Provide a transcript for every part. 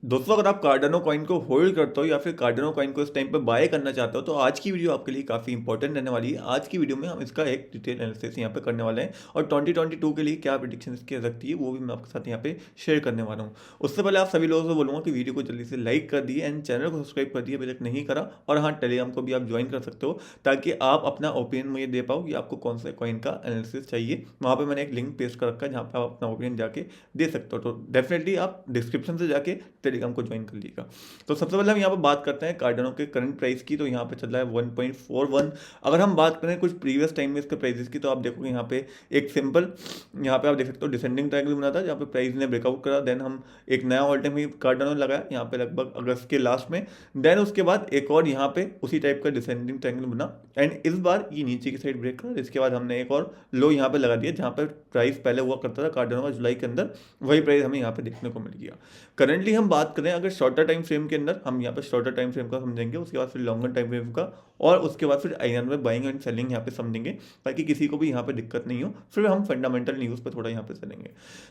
दोस्तों अगर आप कार्डानो कॉइन को होल्ड करते हो या फिर कार्डानो कॉइन को इस टाइम पे बाय करना चाहते हो तो आज की वीडियो आपके लिए काफ़ी इंपॉर्टेंट रहने वाली है। आज की वीडियो में हम इसका एक डिटेल एनालिसिस यहाँ पे करने वाले हैं और 2022 के लिए क्या प्रेडिक्शन इसकी हो सकती है वो भी मैं आपके साथ यहाँ पे शेयर करने वाला हूँ। उससे पहले आप सभी लोगों से बोलूँगा कि वीडियो को जल्दी से लाइक कर दिए एंड चैनल को सब्सक्राइब कर दिए अभी तक नहीं करा। और हाँ, टेलीग्राम को भी आप ज्वाइन कर सकते हो ताकि आप अपना ओपिनियन मुझे दे पाओ कि आपको कौन सा कॉइन का एनालिसिस चाहिए। वहाँ पर मैंने एक लिंक पेस्ट कर रखा है जहाँ पर आप अपना ओपिनियन जाके दे सकते हो। तो डेफिनेटली आप डिस्क्रिप्शन से जाके टेलीग्राम को ज्वाइन कर लीजिएगा। तो सबसे पहले हम यहाँ पर बात करते हैं कार्डानो के करंट प्राइस की। तो यहाँ पे चल रहा है 1.41। अगर हम बात करें कुछ प्रीवियस टाइम में इसके प्राइसेस की तो आप देखोगे यहाँ पे एक सिंपल, यहाँ पे आप देख सकते हो डिसेंडिंग ट्रायंगल बना था जहाँ पे प्राइस ने ब्रेकआउट करा। देन हम एक नया ऑल टाइम कार्डानो लगाया यहाँ पे लगभग अगस्त के लास्ट में। देन उसके बाद एक और यहाँ पे उसी टाइप का डिसेंडिंग ट्रायंगल बना एंड इस बार ये नीचे की साइड ब्रेक करा। इसके बाद हमने एक और लो यहाँ पे लगा दिया जहाँ पे प्राइस पहले हुआ करता था कार्डानो का जुलाई के अंदर, वही प्राइस हमें यहाँ पे देखने को मिल गया। करंटली हम बात करें अगर शॉर्टर टाइम फ्रेम के अंदर, हम यहाँ पे शॉर्टर टाइम फ्रेम का समझेंगे, उसके बाद फिर लॉन्गर टाइम फ्रेम का और उसके बाद फिर आईएनआर में बाइंग एंड सेलिंग यहाँ पे समझेंगे ताकि किसी को भी यहाँ पे दिक्कत नहीं हो। फिर हम फंडामेंटल न्यूज़ पे थोड़ा यहाँ पे चलेंगे।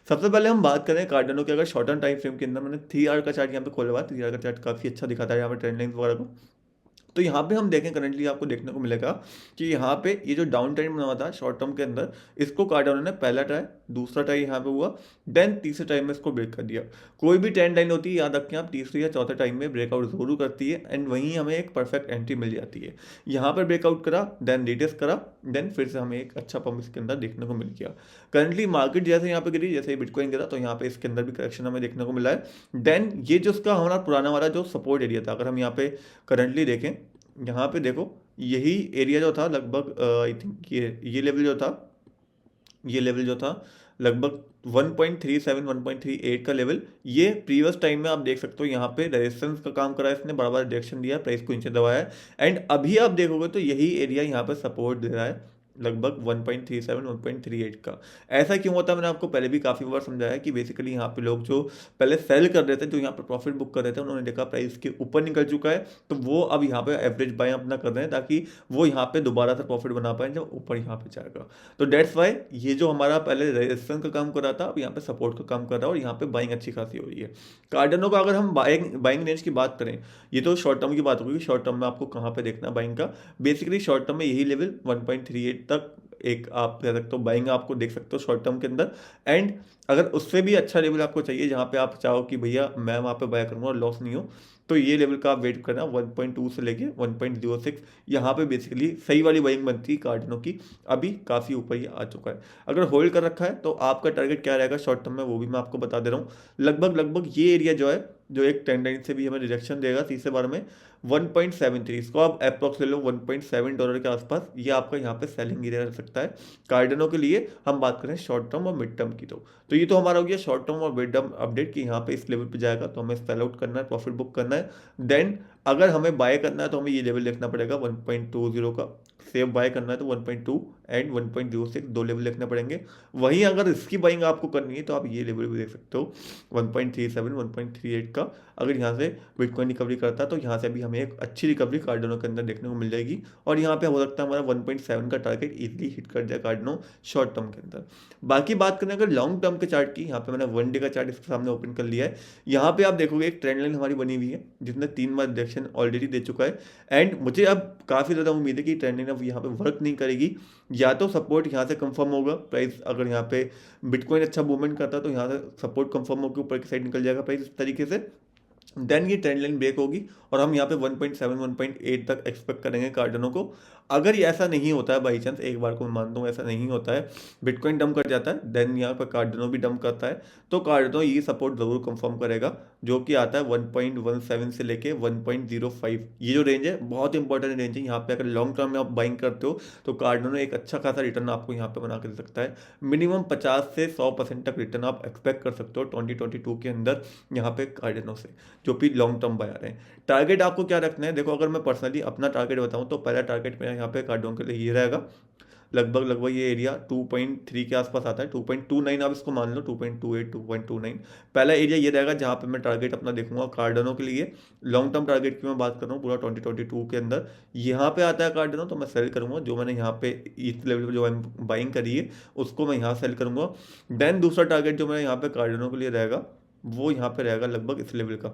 सबसे पहले हम बात करें कार्डानो के, अगर शॉर्टर टाइम फ्रेम के अंदर मैंने 3 आवर का चार्ट यहाँ पे खोला हुआ है। 3 आवर का चार्ट काफ़ी अच्छा दिखाता है यहाँ पे ट्रेंड लाइन वगैरह को। तो यहाँ पे हम देखें करंटली आपको देखने को मिलेगा कि यहाँ पे ये जो डाउन ट्रेंड बना हुआ था शॉर्ट टर्म के अंदर, इसको कार्डानो ने पहला ट्राई, दूसरा ट्राई यहाँ पे हुआ, देन तीसरे टाइम में इसको ब्रेक कर दिया। कोई भी ट्रेंड लाइन होती है याद रखें आप, तीसरे या चौथे टाइम में ब्रेकआउट जरूर करती है एंड वहीं हमें एक परफेक्ट एंट्री मिल जाती है। यहाँ पर ब्रेकआउट करा, देन रिटेस्ट करा, देन फिर से हमें एक अच्छा पंप इसके अंदर देखने को मिल गया। करंटली मार्केट जैसे यहाँ पे गिरी, जैसे बिटकॉइन गिरा, तो यहाँ पे इसके अंदर भी करेक्शन हमें देखने को मिला है। देन ये जो उसका हमारा पुराना वाला जो सपोर्ट एरिया था, अगर हम यहाँ पे करंटली देखें, यहाँ पे देखो यही एरिया जो था लगभग आई थिंक ये लेवल जो था, ये लेवल जो था लगभग 1.37 1.38 का लेवल, ये प्रीवियस टाइम में आप देख सकते हो यहाँ पे रेजिस्टेंस का काम करा है इसने, बड़ा बड़ा डायरेक्शन दिया है, प्राइस को नीचे दबाया है एंड अभी आप देखोगे तो यही एरिया यहाँ पे सपोर्ट दे रहा है लगभग 1.37 1.38 का। ऐसा क्यों होता है मैंने आपको पहले भी काफ़ी बार समझाया कि बेसिकली यहाँ पे लोग जो पहले सेल कर रहे थे, जो यहाँ पे प्रॉफिट बुक कर रहे थे, उन्होंने देखा प्राइस के ऊपर निकल चुका है तो वो अब यहाँ पे एवरेज बाय अपना कर रहे हैं ताकि वो यहाँ पे दोबारा से प्रॉफिट बना पाए जब ऊपर यहाँ पे जाएगा। तो डेट्स वाई ये जो हमारा पहले रेजिस्टेंस का काम कर रहा था अब यहाँ पे सपोर्ट का काम कर रहा है और यहाँ पे बाइंग अच्छी खासी हो रही है। कार्डानो का अगर हम बाइंग रेंज की बात करें, ये तो शॉर्ट टर्म की बात होगी, शॉर्ट टर्म में आपको कहाँ पे देखना है बाइंग का। बेसिकली शॉर्ट टर्म में यही लेवल 1.38 तक एक आप कह सकते हो बाइंग आपको देख सकते हो शॉर्ट टर्म के अंदर। एंड अगर उससे भी अच्छा लेवल आपको चाहिए जहाँ पे आप चाहो कि भैया मैं वहाँ पे बाय करूँगा और लॉस नहीं हो, तो ये लेवल का आप वेट करना 1.2 से लेके 1.06। यहाँ पे बेसिकली सही वाली बाइंग बनती है कार्डानो की, अभी काफ़ी ऊपर ही आ चुका है। अगर होल्ड कर रखा है तो आपका टारगेट क्या रहेगा शॉर्ट टर्म में वो भी मैं आपको बता दे रहा हूँ। लगभग लगभग ये एरिया जो है, जो एक ट्रेंड लाइन से भी हमें रिजेक्शन देगा तीसरे बार में, 1.73, इसको आप अप्रॉक्स ले लो $1.7 के आसपास, ये आपका यहाँ पे सेलिंग एरिया रह सकता है कार्डानो के लिए। हम बात करें शॉर्ट टर्म और मिड टर्म की, तो ये तो हमारा हो गया शॉर्ट टर्म और मिड टर्म अपडेट कि यहाँ पे इस लेवल पे जाएगा तो हमें सेल आउट करना है, प्रॉफिट बुक करना है। देन अगर हमें बाय करना है तो हमें ये लेवल देखना पड़ेगा 1.20 का, सेफ बाय करना है तो 1.2 एंड 1.06 दो लेवल देखने पड़ेंगे। वहीं अगर इसकी बाइंग आपको करनी है तो आप ये लेवल भी देख सकते हो 1.37 1.38 का। अगर यहाँ से बिटकॉइन रिकवरी करता है तो यहाँ से भी हमें एक अच्छी रिकवरी कार्डानो के अंदर देखने को मिल जाएगी और यहाँ पे हो सकता है हमारा 1.7 का टारगेट इजीली हिट कर जाए कार्डानो शॉर्ट टर्म के अंदर। बाकी बात करें अगर लॉन्ग टर्म के चार्ट की, यहाँ पे मैंने 1 डे का चार्ट इसके सामने ओपन कर लिया है। यहाँ पे आप देखोगे एक ट्रेंड लाइन हमारी बनी हुई है जिसने 3 बार डायरेक्शन ऑलरेडी दे चुका है एंड मुझे अब काफ़ी ज़्यादा उम्मीद है कि ट्रेंड लाइन अब यहाँ पे वर्क नहीं करेगी। या तो सपोर्ट यहाँ से कंफर्म होगा, प्राइस अगर यहाँ पे बिटकॉइन अच्छा मूवमेंट करता है तो यहाँ से सपोर्ट कंफर्म होकर ऊपर की साइड निकल जाएगा प्राइस इस तरीके से, देन ये ट्रेंड लाइन ब्रेक होगी और हम यहाँ पे 1.7 1.8 तक एक्सपेक्ट करेंगे कार्डानो को। अगर ये ऐसा नहीं होता है बाई चांस, एक बार को मैं मानता हूँ ऐसा नहीं होता है, बिटकॉइन डंप कर जाता है, देन यहाँ पर कार्डानो भी डंप करता है, तो कार्डानो ये सपोर्ट जरूर कंफर्म करेगा जो कि आता है 1.17 से लेके 1.05। ये जो रेंज है बहुत इंपॉर्टेंट रेंज है। यहाँ पे अगर लॉन्ग टर्म में आप बाइंग करते हो तो कार्डानो एक अच्छा खासा रिटर्न आपको यहाँ पे बना के दे सकता है। मिनिमम 50 से 100% तक रिटर्न आप एक्सपेक्ट कर सकते हो 2022 के अंदर यहाँ पे कार्डानो से, जो भी लॉन्ग टर्म बायर हैं। टारगेट आपको क्या रखना है, देखो अगर मैं पर्सनली अपना टारगेट बताऊं तो पहला टारगेट मेरा यहाँ पे कार्डानो के लिए ये रहेगा, लगभग लगभग ये एरिया 2.3 के आसपास आता है, 2.29 आप इसको मान लो, 2.28 2.29 पहला एरिया ये रहेगा जहाँ पे मैं टारगेट अपना देखूंगा कार्डानो के लिए। लॉन्ग टर्म टारगेट की मैं बात कर रहा हूँ पूरा 2022 के अंदर, यहाँ पे आता है कार्डानो तो मैं सेल करूंगा, जो मैंने यहाँ पे इस लेवल पे जो बाइंग करी है उसको मैं यहाँ सेल करूंगा। देन दूसरा टारगेट जो मेरा यहाँ पे कार्डानो के लिए रहेगा वो यहाँ पे रहेगा लगभग इस लेवल का,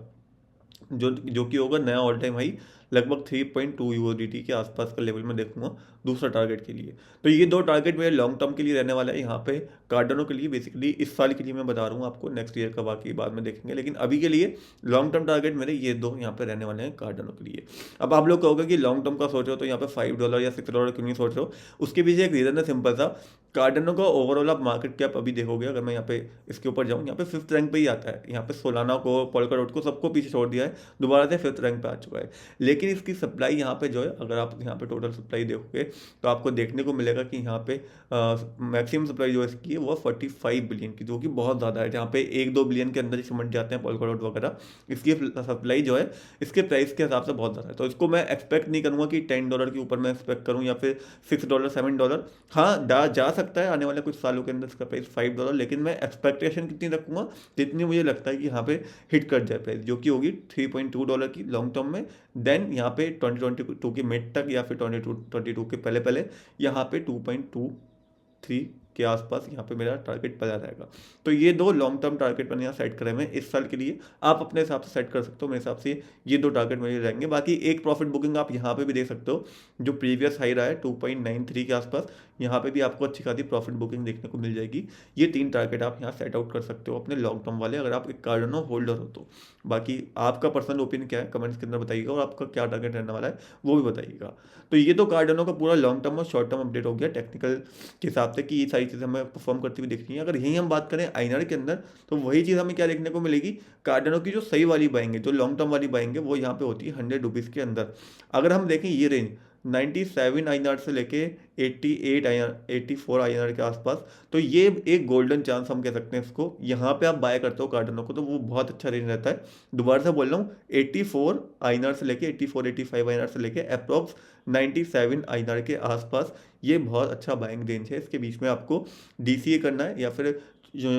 जो कि होगा नया ऑल टाइम हाई, लगभग 3.2 यूओडीटी के आसपास का लेवल में देखूंगा दूसरा टारगेट के लिए। तो ये दो टारगेट मेरे लॉन्ग टर्म के लिए रहने वाला है यहाँ पे कार्डनो के लिए। बेसिकली इस साल के लिए मैं बता रहा हूँ आपको, नेक्स्ट ईयर का बाकी बाद में देखेंगे, लेकिन अभी के लिए लॉन्ग टर्म टारगेट मेरे ये दो यहाँ पे रहने वाले हैं कार्डनो के लिए। अब आप लोग कहोगे कि लॉन्ग टर्म का सोच रहे हो तो यहाँ पे $5 या $6 क्यों नहीं सोच रहे हो? उसके पीछे एक रीज़न है सिंपल सा। कार्डनो का ओवरऑल आप मार्केट कैप अभी देखोगे, अगर मैं यहाँ पे इसके ऊपर जाऊँ, यहाँ पे 5th रैंक पे ही आता है। यहाँ पे सोलाना को, पोल्काडॉट को, सबको पीछे छोड़ दिया है, दोबारा से 5th रैंक पे आ चुका है। लेकिन इसकी सप्लाई यहाँ पे जो है, अगर आप यहाँ पे टोटल सप्लाई देखोगे तो आपको देखने को मिलेगा कि यहाँ पे मैक्सिमम सप्लाई जो है इसकी है वो 45 बिलियन की, जो कि बहुत ज़्यादा है। जहाँ पे 1-2 बिलियन के अंदर ही सिमट जाते हैं पोल्काडॉट वगैरह, इसकी सप्लाई जो है इसके प्राइस के हिसाब से बहुत ज़्यादा है। तो इसको मैं एक्सपेक्ट नहीं करूँगा कि $10 के ऊपर मैं एक्सपेक्ट करूँ या फिर $6, $7। हाँ, जा सकता है आने वाले कुछ सालों के अंदर इसका प्राइस $5, लेकिन मैं एक्सपेक्टेशन कितनी रखूँगा, जितनी मुझे लगता है कि यहाँ पे हिट कर जाए प्राइस, जो कि होगी $3.2 की लॉन्ग टर्म में। देन यहाँ पे 2022 के मिड तक या फिर 2022 के पहले पहले यहाँ पे 2.23 के आसपास यहाँ पे मेरा टारगेट बना रहेगा। तो ये दो लॉन्ग टर्म टारगेट मैंने यहाँ सेट करे हुए हैं इस साल के लिए। आप अपने हिसाब से सेट कर सकते हो, मेरे हिसाब से ये दो टारगेट मेरे रहेंगे। बाकी एक प्रॉफिट बुकिंग आप यहाँ पे भी देख सकते हो, जो प्रीवियस हाई रहा है 2.93 के आसपास, यहाँ पे भी आपको अच्छी खासी प्रॉफिट बुकिंग देखने को मिल जाएगी। ये 3 टारगेट आप यहाँ सेट आउट कर सकते हो अपने लॉन्ग टर्म वाले, अगर आप एक कार्डनो होल्डर हो तो। बाकी आपका पर्सनल ओपिनियन क्या है कमेंट्स के अंदर बताइएगा, और आपका क्या टारगेट रहने वाला है वो भी बताइएगा। तो ये तो कार्डनो का पूरा लॉन्ग टर्म और शॉर्ट टर्म अपडेट हो गया टेक्निकल के हिसाब से कि ये सारी चीज़ें हमें परफॉर्म करती हुई दिख रही हैं। अगर यही हम बात करें आईएनआर के अंदर, तो वही चीज़ हमें क्या देखने को मिलेगी, कार्डनो की जो सही वाली बाइंग है, जो लॉन्ग टर्म वाली बाइंग है, वो यहाँ पे होती है ₹100 के अंदर। अगर हम देखें ये रेंज 97 आईएनआर से लेके 88 आईएनआर, 84 आईएनआर के आसपास, तो ये एक गोल्डन चांस हम कह सकते हैं इसको। यहाँ पे आप बाय करते हो कार्डनो को तो वो बहुत अच्छा रेंज रहता है। दोबारा से बोल रहा हूँ, 84 आईएनआर से लेके 84 85 आईएनआर से लेके अप्रॉक्स 97 आईएनआर के आसपास, ये बहुत अच्छा बाइंग रेंज है। इसके बीच में आपको डीसीए करना है या फिर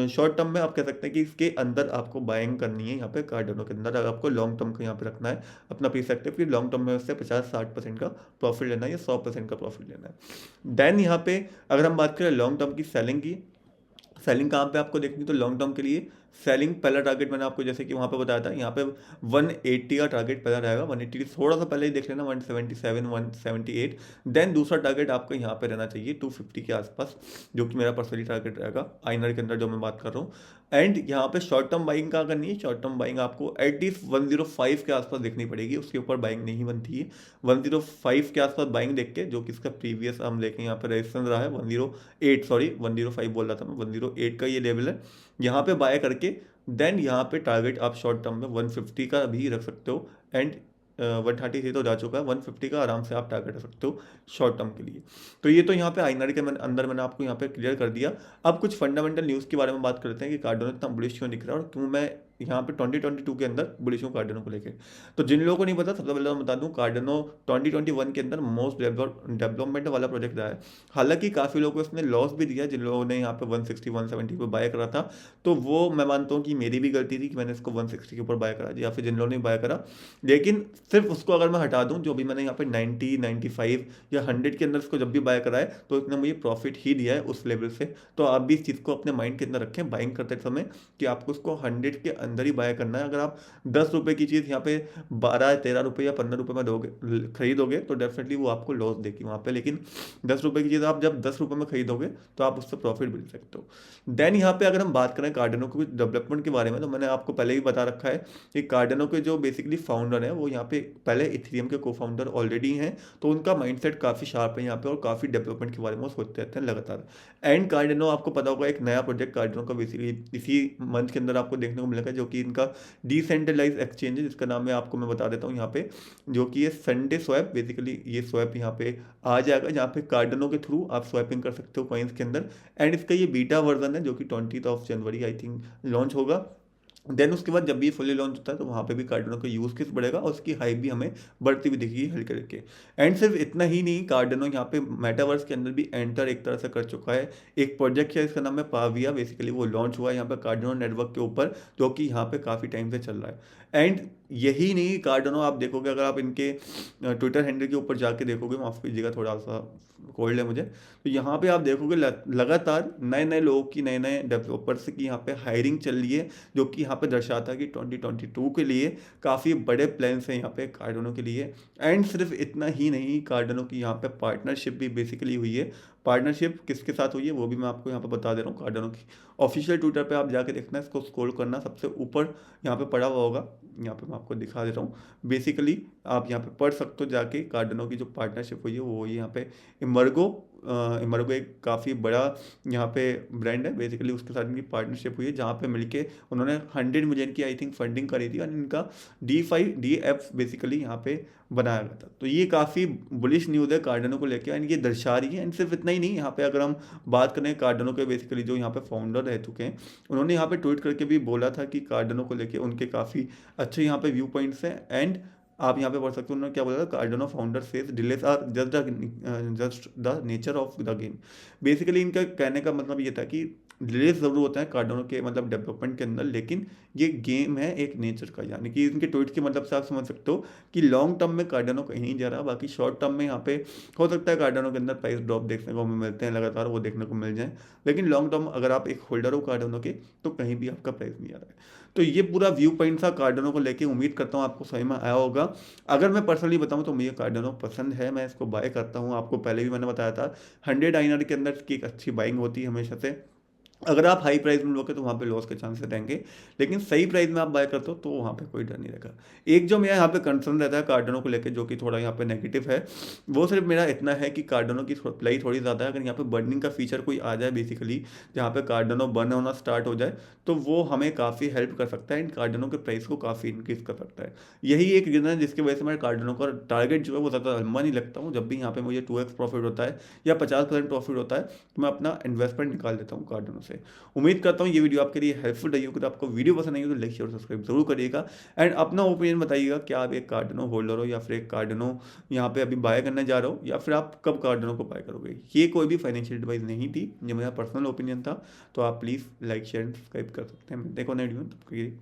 शॉर्ट टर्म में आप कह सकते हैं कि इसके अंदर आपको बाइंग करनी है यहाँ पे कार्डनो के अंदर। अगर आपको लॉन्ग टर्म को यहाँ पे रखना है अपना पर्सपेक्टिव, फिर लॉन्ग टर्म में उससे 50-60% का प्रॉफिट लेना है या 100% का प्रॉफिट लेना है। देन यहाँ पे अगर हम बात करें लॉन्ग टर्म की सेलिंग की, सेलिंग कहाँ पे आपको देखनी, तो लॉन्ग टर्म के लिए सेलिंग पहला टारगेट मैंने आपको जैसे कि वहाँ पे बताया था, यहाँ पे 180 का टारगेट पहला रहेगा। 180 की थोड़ा सा पहले ही देख लेना, 177 178। देन दूसरा टारगेट आपको यहाँ पे रहना चाहिए 250 के आसपास, जो कि मेरा पर्सनली टारगेट रहेगा आईएनआर के अंदर जो मैं बात कर रहा हूँ। एंड यहाँ पे शॉर्ट टर्म बाइंग कहाँ करनी है, शॉर्ट टर्म बाइंग आपको एटलीस्ट 105 के आसपास देखनी पड़ेगी, उसके ऊपर बाइंग नहीं बनती है। 105 के आसपास बाइंग देख के, जो कि इसका प्रीवियस हम देखें यहाँ पे रेजिस्टेंस रहा है 108, सॉरी 105 बोल रहा था मैं, 108 का ये लेवल है, यहाँ पे बाय करके देन यहाँ पे टारगेट आप शॉर्ट टर्म में 150 का भी रख सकते हो। एंड 130 तो जा चुका है, 150 का आराम से आप टारगेट रख सकते हो शॉर्ट टर्म के लिए। तो ये तो यहाँ पे आईएनआर के अंदर मैंने आपको यहाँ पे क्लियर कर दिया। अब कुछ फंडामेंटल न्यूज़ के बारे में बात करते हैं कि कार्डनो इतना बुलिश क्यों दिख रहा है और क्यों मैं यहाँ पे 2022 के अंदर बुलिश हूँ कार्डनो को लेके। तो जिन लोगों को नहीं पता, सबसे पहले मैं बता दूँ, कार्डनो 2021 के अंदर मोस्ट डेवलपमेंट वाला प्रोजेक्ट रहा है। हालांकि काफ़ी लोगों को इसने लॉस भी दिया, जिन लोगों ने यहाँ पे 160 170 पे बाय करा था, तो वो मैं मानता हूँ कि मेरी भी गलती थी कि मैंने इसको 160 के ऊपर बाय करा, या फिर जिन लोगों ने बाय करा। लेकिन सिर्फ उसको अगर मैं हटा दूं, जो भी मैंने यहाँ पे 90 95 या 100 के अंदर इसको जब भी बाय करा है, तो इसने मुझे प्रॉफिट ही दिया है उस लेवल से। तो आप भी इस चीज़ को अपने माइंड के अंदर रखें बाइंग करते समय कि आपको उसको 100 के अंदर ही बाय करना है। अगर आप 10 रुपये की चीज़ यहाँ पे 12 13 रुपये या 15 रुपये में दोगे, खरीदोगे, तो डेफिनेटली वो आपको लॉस देगी वहाँ पे। लेकिन 10 रुपये की चीज़ आप जब 10 रुपये में खरीदोगे तो आप उससे प्रॉफिट भी ले सकते हो। देन यहाँ पे अगर हम बात करें कार्डनो के कुछ डेवलपमेंट के बारे में, तो मैंने आपको पहले ही बता रखा है कि कार्डनो के जो बेसिकली फाउंडर हैं वो यहाँ पे पहले इथेरियम के को फाउंडर ऑलरेडी हैं, तो उनका माइंडसेट काफ़ी शार्प है यहाँ पे और काफ़ी डेवलपमेंट के बारे में वो सोचते रहते हैं लगातार। एंड कार्डिनो आपको पता होगा एक नया प्रोजेक्ट कार्डिनो का बेसिकली इसी मंथ के अंदर आपको देखने को मिलेगा, जो कि इनका डिसेंट्रलाइज एक्सचेंज है, जिसका नाम मैं आपको मैं बता देता हूँ यहाँ पे, जो कि ये संडे स्वैप। बेसिकली ये स्वैप यहाँ पे आ जाएगा, जहाँ पे कार्डिनो के थ्रू आप स्वैपिंग कर सकते हो कॉइन्स के अंदर। एंड इसका ये बीटा वर्जन है, जो कि 20 जनवरी आई थिंक लॉन्च होगा। देन उसके बाद जब भी फुली लॉन्च होता है तो वहाँ पे भी कार्डिनो का यूज़ केस बढ़ेगा और उसकी हाइप भी हमें बढ़ती हुई दिखेगी हल्के हल्के। एंड सिर्फ इतना ही नहीं, कार्डिनो यहाँ पे मेटावर्स के अंदर भी एंटर एक तरह से कर चुका है। एक प्रोजेक्ट है, इसका नाम है पाविया। बेसिकली वो लॉन्च हुआ है यहाँ पे कार्डिनो नेटवर्क के ऊपर, जो कि यहाँ पे काफ़ी टाइम से चल रहा है। एंड यही नहीं, कार्डिनो आप देखोगे, अगर आप इनके ट्विटर हैंडल के ऊपर जाके देखोगे, माफ़ कीजिएगा थोड़ा सा कोल्ड है मुझे, तो यहाँ पे आप देखोगे लगातार नए नए लोगों की, नए नए डेवलपर्स की यहाँ पे हायरिंग चल रही है, जो कि यहाँ यहाँ पे दर्शाता है कि 2022 के लिए काफ़ी बड़े प्लान्स हैं यहाँ पे कार्डानो के लिए। एंड सिर्फ इतना ही नहीं, कार्डानो की यहाँ पे पार्टनरशिप भी बेसिकली हुई है। पार्टनरशिप किसके साथ हुई है वो भी मैं आपको यहाँ पे बता दे रहा हूँ। कार्डानो की ऑफिशियल ट्विटर पे आप जाके देखना, इसको स्क्रॉल करना, सबसे ऊपर यहाँ पे पड़ा हुआ होगा, यहाँ पे मैं आपको दिखा देता हूँ। बेसिकली आप यहाँ पे पढ़ सकते हो जाके, कार्डानो की जो पार्टनरशिप हुई है वो यहाँ पे इमर्गो इमर्गो एक काफ़ी बड़ा यहाँ पे ब्रांड है, बेसिकली उसके साथ इनकी पार्टनरशिप हुई है, जहाँ पे मिलके उन्होंने 100 मिलियन की आई थिंक फंडिंग करी थी और इनका DeFi बेसिकली यहाँ पे बनाया गया था। तो ये काफ़ी बुलिश न्यूज़ है कार्डानो को लेकर, एंड ये दर्शा रही है। एंड सिर्फ इतना ही नहीं, यहाँ पे अगर हम बात करें कार्डानो के बेसिकली जो यहाँ पे फाउंडर रह चुके हैं, उन्होंने यहाँ पे ट्वीट करके भी बोला था कि कार्डानो को लेके उनके काफ़ी अच्छे यहाँ पे व्यू पॉइंट्स हैं। एंड आप यहाँ पे पढ़ सकते हो उन्होंने क्या बोला था, Cardano founder says delays are just the nature of the game. Basically इनका कहने का मतलब ये था कि डिलेस ज़रूर होता है कार्डानो के मतलब डेवलपमेंट के अंदर, लेकिन ये गेम है एक नेचर का, यानी कि इनके ट्वीट के मतलब से आप समझ सकते हो कि लॉन्ग टर्म में कार्डानो कहीं नहीं जा रहा। बाकी शॉर्ट टर्म में यहाँ पे हो सकता है कार्डानो के अंदर प्राइस ड्रॉप देखने को हमें मिलते हैं लगातार, वो देखने को मिल जाए, लेकिन लॉन्ग टर्म अगर आप एक होल्डर हो कार्डानो के तो कहीं भी आपका प्राइस नहीं आ रहा है। तो ये पूरा व्यू पॉइंट था कार्डानो को लेके, उम्मीद करता हूँ आपको समझ में आया होगा। अगर मैं पर्सनली बताऊँ तो मुझे कार्डानो पसंद है, मैं इसको बाय करता हूँ, आपको पहले भी मैंने बताया था 100 INR के अंदर इसकी एक अच्छी बाइंग होती है हमेशा से। अगर आप हाई प्राइस में लोगे तो वहाँ पे लॉस के चांसेस रहेंगे, लेकिन सही प्राइस में आप बाय करते हो तो वहाँ पे कोई डर नहीं रहेगा। एक जो मेरा यहाँ पे कंसर्न रहता है कार्डानो को लेकर, जो कि थोड़ा यहाँ पे नेगेटिव है, वो सिर्फ मेरा इतना है कि कार्डानो की प्लाई थोड़ी ज़्यादा है। अगर यहाँ पे बर्निंग का फीचर कोई आ जाए बेसिकली, जहाँ पे कार्डानो बर्न होना स्टार्ट हो जाए, तो वो हमें काफ़ी हेल्प कर सकता है, इन कार्डानो के प्राइस को काफ़ी इंक्रीज कर सकता है। यही एक रीज़न है जिसकी वजह से मैं कार्डानो का टारगेट जो है वो ज़्यादा लंबा नहीं लगता हूँ। जब भी यहाँ पे मुझे 2x प्रॉफिट होता है या 50% प्रॉफिट होता है, तो मैं अपना इन्वेस्टमेंट निकाल देता हूँ कार्डानो से। उम्मीद करता हूँ ये वीडियो आपके लिए हेल्पफुल रही होगी। तो आपको वीडियो पसंद आई हो तो लाइक शेयर सब्सक्राइब जरूर करिएगा, एंड अपना ओपिनियन बताइएगा, क्या आप एक कार्डानो होल्डर हो या फिर एक कार्डानो यहाँ पे अभी बाय करने जा रहे हो, या फिर आप कब कार्डानो को बाय करोगे। ये कोई भी फाइनेंशियल एडवाइस नहीं थी, ये मेरा पर्सनल ओपिनियन था। तो आप please like share and subscribe कर सकते हैं। देखो नई वीडियो में, तब तक के लिए